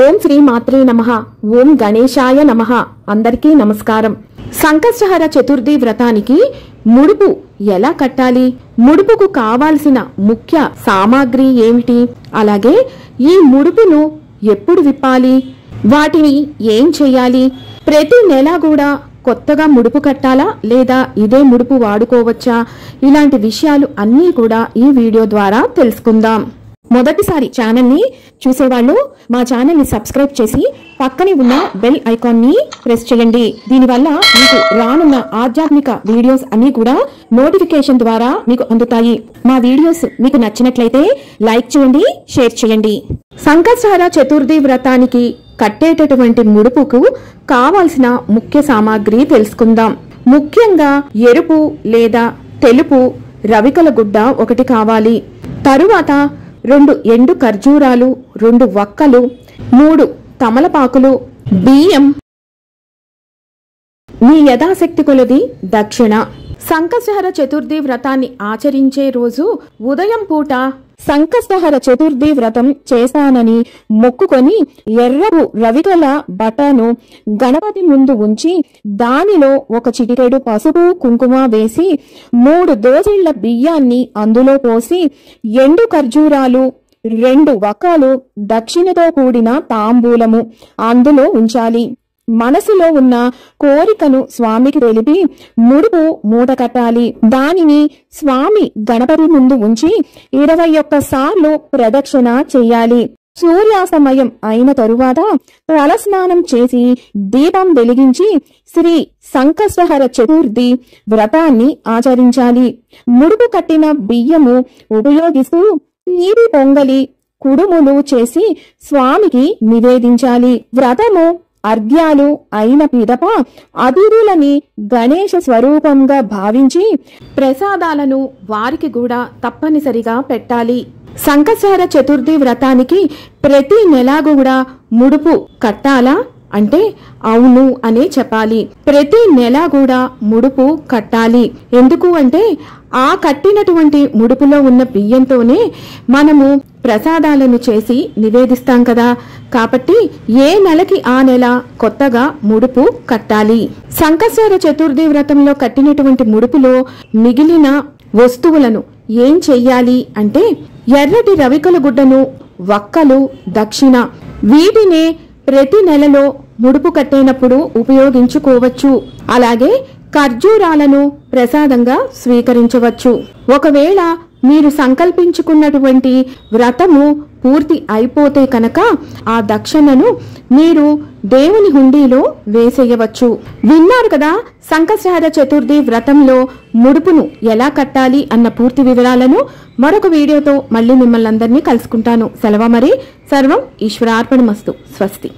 ఓం శ్రీ మాత్రే నమః. ఓం గణేశాయ నమః. అందరికీ నమస్కారం. సంకష్టహర చతుర్థి వ్రతానికి ముడుపు ఎలా కట్టాలి, ముడుపుకు కావాల్సిన ముఖ్య సామాగ్రి ఏమిటి, అలాగే ఈ ముడుపును ఎప్పుడు విప్పాలి, వాటిని ఏం చేయాలి, ప్రతి నెల కూడా కొత్తగా ముడుపు కట్టాలా లేదా ఇదే ముడుపు వాడుకోవచ్చా, ఇలాంటి విషయాలు అన్నీ కూడా ఈ వీడియో ద్వారా తెలుసుకుందాం. మొదటిసారి ఛానల్ ని చూసేవాళ్ళు మా ఛానల్ ని సబ్స్క్రైబ్ చేసి పక్కనే ఉన్న బెల్ ఐకాన్ ని ప్రెస్ చేయండి. దీనివల్ల మీకు రానున్న ఆధ్యాత్మిక వీడియోస్ అన్ని కూడా నోటిఫికేషన్ ద్వారా మీకు అందుతాయి. మా వీడియోస్ మీకు నచ్చినట్లయితే లైక్ చేయండి, షేర్ చేయండి. సంకష్టహర చతుర్థి వ్రతానికి కట్టేటటువంటి ముడుపుకు కావాల్సిన ముఖ్య సామాగ్రి తెలుసుకుందాం. ముఖ్యంగా ఎరుపు లేదా తెలుపు రవికల గుడ్డ ఒకటి కావాలి. తరువాత 2 ఎండు ఖర్జూరాలు, 2 వక్కలు, 3 తమలపాకులు, బియ్యం, మీ యథాశక్తి కొలది దక్షిణ. సంకష్టహర చతుర్థి వ్రతాన్ని ఆచరించే రోజు ఉదయం పూట సంకష్టహర చతుర్థి వ్రతం చేశానని మొక్కుకొని ఎర్రపు రవికల బట్టను గణపతి ముందు ఉంచి దానిలో ఒక చిటికెడు పసుపు కుంకుమ వేసి 3 దోసెళ్ల బియ్యాన్ని అందులో పోసి ఎండు ఖర్జూరాలు, 2 వక్కలు, దక్షిణతో కూడిన తాంబూలము అందులో ఉంచాలి. మనసులో ఉన్న కోరికను స్వామికి తెలిపి ముడుపు మూట కట్టాలి. దానిని స్వామి గణపతి ముందు ఉంచి 21 సార్లు ప్రదక్షిణ చెయ్యాలి. సూర్యాస్తమయం అయిన తరువాత తలస్నానం చేసి దీపం వెలిగించి శ్రీ సంకష్టహర చతుర్థి వ్రతాన్ని ఆచరించాలి. ముడుపు కట్టిన బియ్యము ఉపయోగిస్తూ నీటి పొంగలి, కుడుములు చేసి స్వామికి నివేదించాలి. వ్రతము అర్ఘ్యాలు అయిన పిదప అతిథులని గణేశ స్వరూపంగా భావించి ప్రసాదాలను వారికి కూడా తప్పనిసరిగా పెట్టాలి. సంకష్టహర చతుర్థి వ్రతానికి ప్రతి నెల కూడా ముడుపు కట్టాలా అంటే అవును అనే చెప్పాలి. ప్రతి నెల కూడా ముడుపు కట్టాలి. ఎందుకు అంటే ఆ కట్టినటువంటి ముడుపులో ఉన్న బియ్యంతోనే మనము ప్రసాదాలను చేసి నివేదిస్తాం కదా. కాబట్టి ఏ నెలకి ఆ నెల కొత్తగా ముడుపు కట్టాలి. సంకష్టహర చతుర్థి వ్రతంలో కట్టినటువంటి ముడుపులో మిగిలిన వస్తువులను ఏం చెయ్యాలి అంటే ఎర్రటి రవికల గుడ్డను, వక్కలు, దక్షిణ వీటినే ప్రతి నెలలో ముడుపు కట్టేటప్పుడు ఉపయోగించుకోవచ్చు. అలాగే ఖర్జూరాలను ప్రసాదంగా స్వీకరించవచ్చు. ఒకవేళ మీరు సంకల్పించుకున్నటువంటి వ్రతము పూర్తి అయిపోతే కనుక ఆ దక్షిణను మీరు దేవుని హుండీలో వేసేయవచ్చు. విన్నారు కదా సంకష్టహర చతుర్థి వ్రతంలో ముడుపును ఎలా కట్టాలి అన్న పూర్తి వివరాలను. మరొక వీడియోతో మళ్ళీ మిమ్మల్ని అందరినీ కలుసుకుంటాను. సెలవు మరి. సర్వం ఈశ్వరార్పణమస్తు. స్వస్తి.